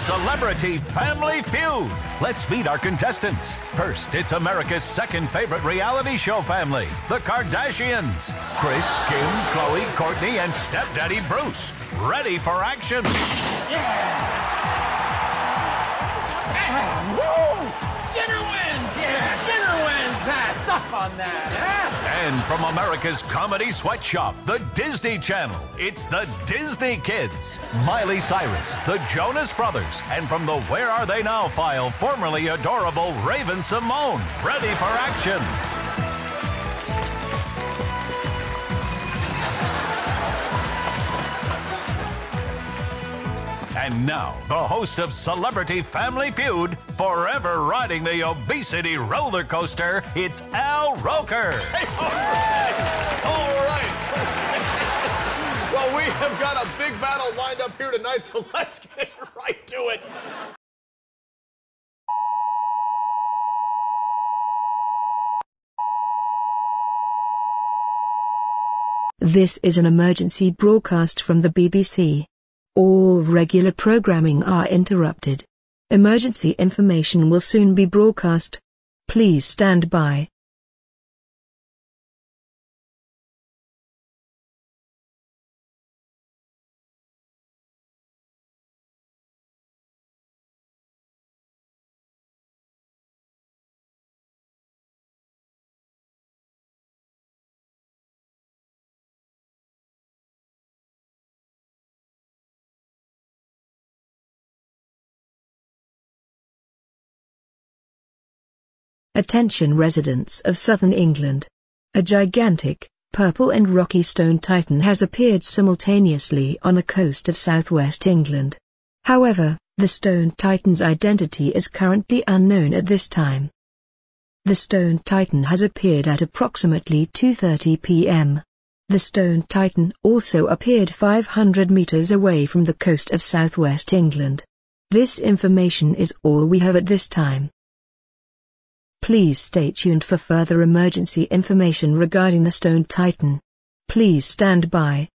Celebrity Family Feud. Let's meet our contestants. First, it's America's second favorite reality show family, the Kardashians. Kris, Kim, Khloe, Kourtney, and stepdaddy Bruce. Ready for action. Woo! Dinner wins! Yeah, dinner wins! Suck on that, huh? And from America's comedy sweatshop, the Disney Channel, it's the Disney Kids. Miley Cyrus, the Jonas Brothers, and from the Where Are They Now file, formerly adorable Raven Simone. Ready for action. And now, the host of Celebrity Family Feud, forever riding the obesity roller coaster, it's Al Roker. Hey, all right. Well, we have got a big battle lined up here tonight, so let's get right to it. This is an emergency broadcast from the BBC. All regular programming are interrupted. Emergency information will soon be broadcast. Please stand by. Attention residents of southern England. A gigantic, purple and rocky stone titan has appeared simultaneously on the coast of southwest England. However, the stone titan's identity is currently unknown at this time. The stone titan has appeared at approximately 2:30 p.m. The stone titan also appeared 500 meters away from the coast of southwest England. This information is all we have at this time. Please stay tuned for further emergency information regarding the stone titan. Please stand by.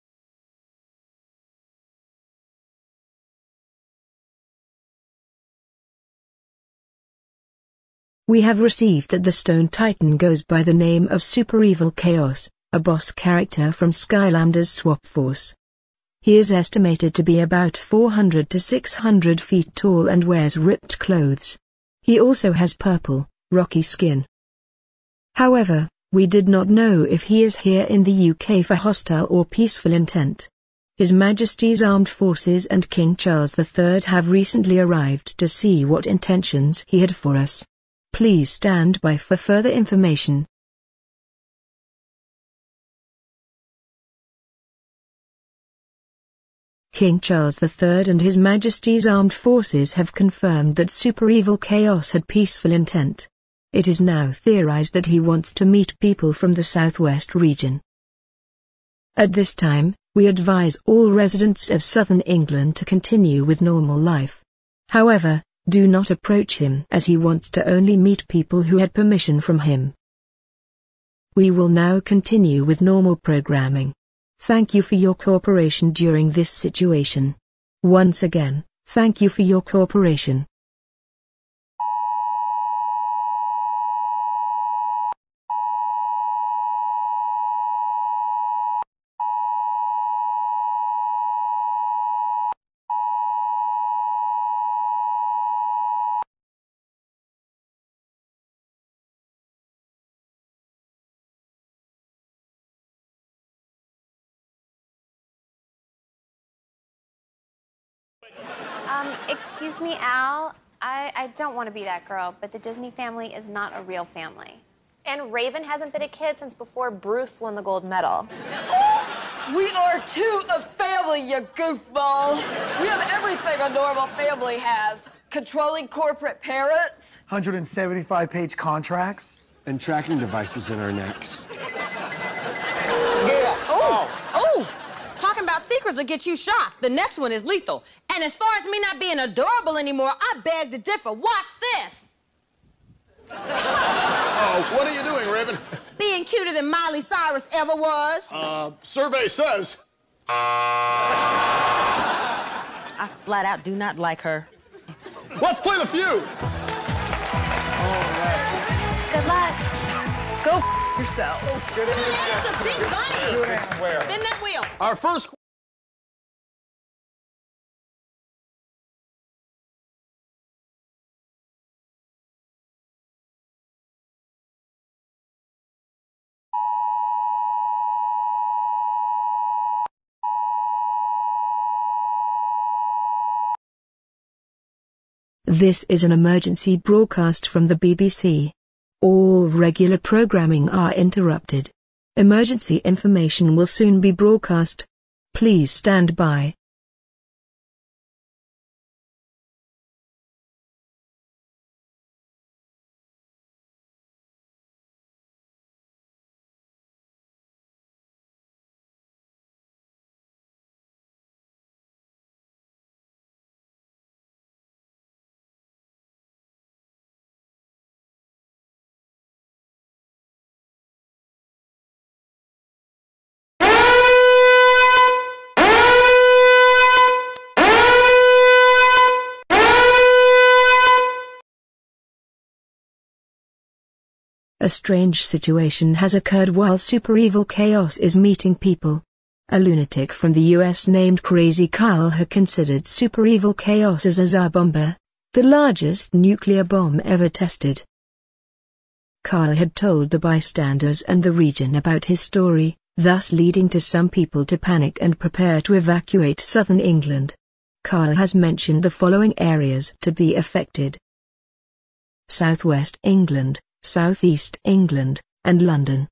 We have received that the stone titan goes by the name of Super Evil Kaos, a boss character from Skylanders Swap Force. He is estimated to be about 400 to 600 feet tall and wears ripped clothes. He also has purple, rocky skin. However, we did not know if he is here in the UK for hostile or peaceful intent. His Majesty's Armed Forces and King Charles III have recently arrived to see what intentions he had for us. Please stand by for further information. King Charles III and His Majesty's Armed Forces have confirmed that Super Evil Kaos had peaceful intent. It is now theorized that he wants to meet people from the southwest region. At this time, we advise all residents of southern England to continue with normal life. However, do not approach him as he wants to only meet people who had permission from him. We will now continue with normal programming. Thank you for your cooperation during this situation. Once again, thank you for your cooperation. Excuse me, Al. I don't want to be that girl, but the Disney family is not a real family. And Raven hasn't been a kid since before Bruce won the gold medal. We are too a family, you goofball. We have everything a normal family has. Controlling corporate parents. 175-page contracts. And tracking devices in our necks. Yeah. Oh! Talking about secrets will get you shot. The next one is lethal. And as far as me not being adorable anymore, I beg to differ. Watch this. Oh, what are you doing, Raven? Being cuter than Miley Cyrus ever was. Survey says. I flat out do not like her. Let's play the feud. Good luck. Go yourself. Good It's a big bunny. Good swear. Spin that wheel. Our first. This is an emergency broadcast from the BBC. All regular programming are interrupted. Emergency information will soon be broadcast. Please stand by. A strange situation has occurred while super evil Kaos is meeting people. A lunatic from the US named Crazy Kyle had considered super evil Kaos as a Tsar bomber, the largest nuclear bomb ever tested. Kyle had told the bystanders and the region about his story, thus leading to some people to panic and prepare to evacuate southern England. Kyle has mentioned the following areas to be affected: Southwest England, Southeast England, and London.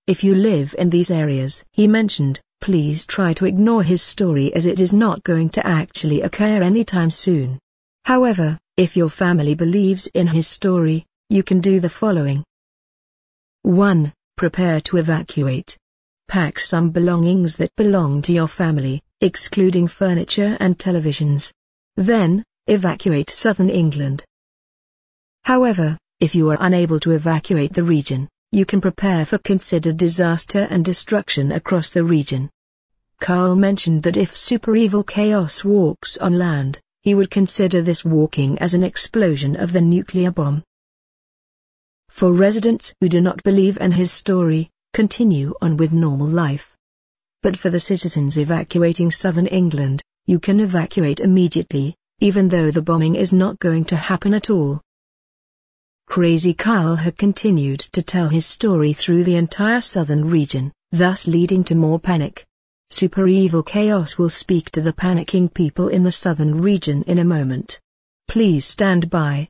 If you live in these areas, he mentioned, please try to ignore his story as it is not going to actually occur anytime soon. However, if your family believes in his story, you can do the following. 1. Prepare to evacuate. Pack some belongings that belong to your family, excluding furniture and televisions. Then, evacuate southern England. However, if you are unable to evacuate the region, you can prepare for considered disaster and destruction across the region. Carl mentioned that if super evil Kaos walks on land, he would consider this walking as an explosion of the nuclear bomb. For residents who do not believe in his story, continue on with normal life. But for the citizens evacuating southern England, you can evacuate immediately, even though the bombing is not going to happen at all. Crazy Kyle had continued to tell his story through the entire southern region, thus leading to more panic. Super evil Kaos will speak to the panicking people in the southern region in a moment. Please stand by.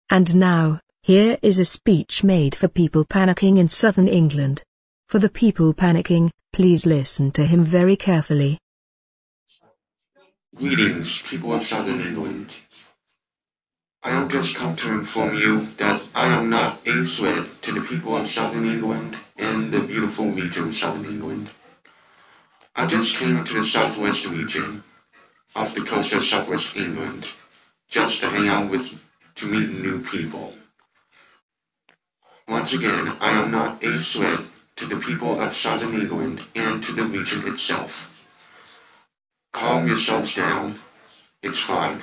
And now, here is a speech made for people panicking in southern England. For the people panicking, please listen to him very carefully. Greetings, people of southern England. I have just come to inform you that I am not a threat to the people of southern England and the beautiful region of southern England. I just came into the southwest region, off the coast of southwest England, just to hang out to meet new people. Once again, I am not a threat to the people of southern England and to the region itself. Calm yourselves down. It's fine.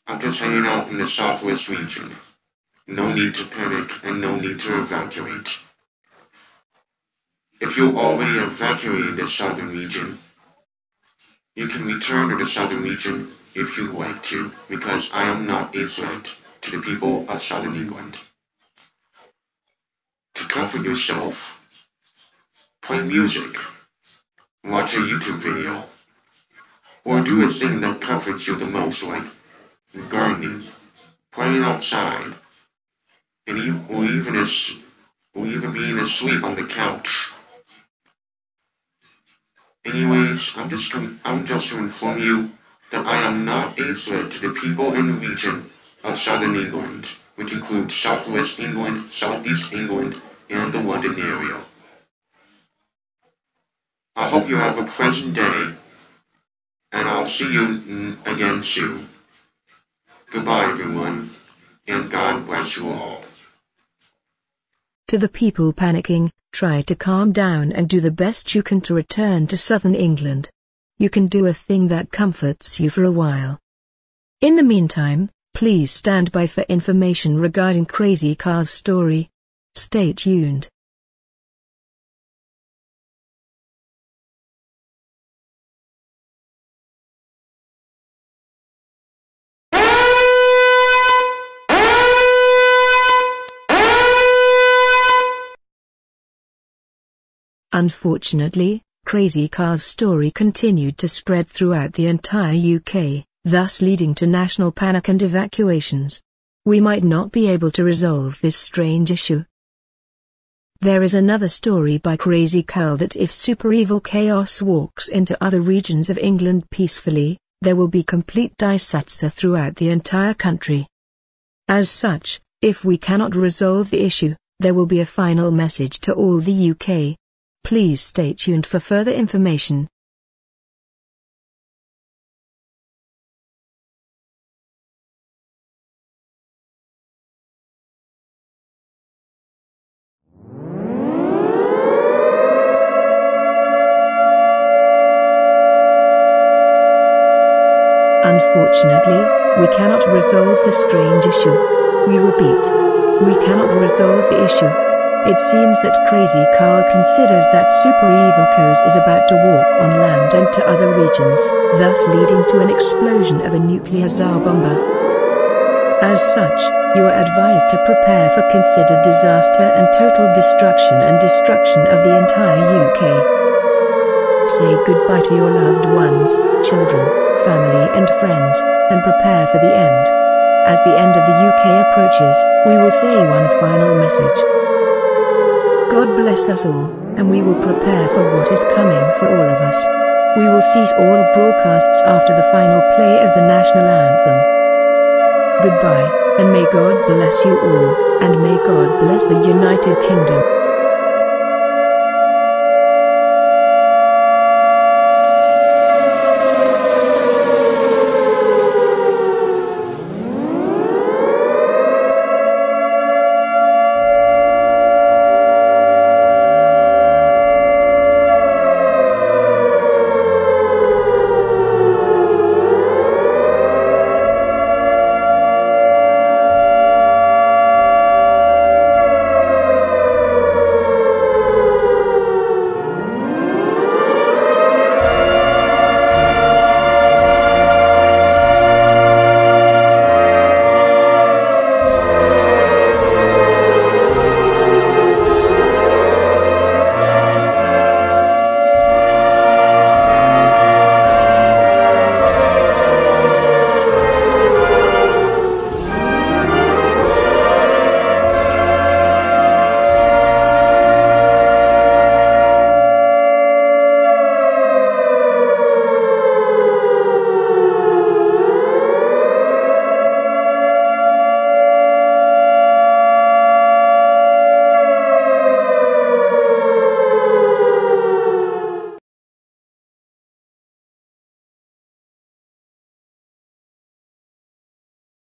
I'm just hanging out in the southwest region. No need to panic and no need to evacuate. If you already evacuated the southern region, you can return to the southern region if you like to, because I am not a threat to the people of southern England. To comfort yourself, play music, watch a YouTube video, or do a thing that comforts you the most, like gardening, playing outside, and even being asleep on the couch. Anyways, I'm just to inform you that I am not a threat to the people in the region of southern England, which includes southwest England, southeast England, and the London area. I hope you have a pleasant day, and I'll see you again soon. Goodbye, everyone, and God bless you all. To the people panicking, try to calm down and do the best you can to return to southern England. You can do a thing that comforts you for a while. In the meantime, please stand by for information regarding Crazy Carl's story. Stay tuned. Unfortunately, Crazy Carl's story continued to spread throughout the entire UK, thus leading to national panic and evacuations. We might not be able to resolve this strange issue. There is another story by Crazy Carl that if super evil Kaos walks into other regions of England peacefully, there will be complete disaster throughout the entire country. As such, if we cannot resolve the issue, there will be a final message to all the UK. Please stay tuned for further information. Unfortunately, we cannot resolve the strange issue. We repeat, we cannot resolve the issue. It seems that Crazy Carl considers that super evil Kaos is about to walk on land and to other regions, thus leading to an explosion of a nuclear Tsar bomber. As such, you are advised to prepare for considered disaster and total destruction of the entire UK. Say goodbye to your loved ones, children, family and friends, and prepare for the end. As the end of the UK approaches, we will say one final message. God bless us all, and we will prepare for what is coming for all of us. We will cease all broadcasts after the final play of the national anthem. Goodbye, and may God bless you all, and may God bless the United Kingdom.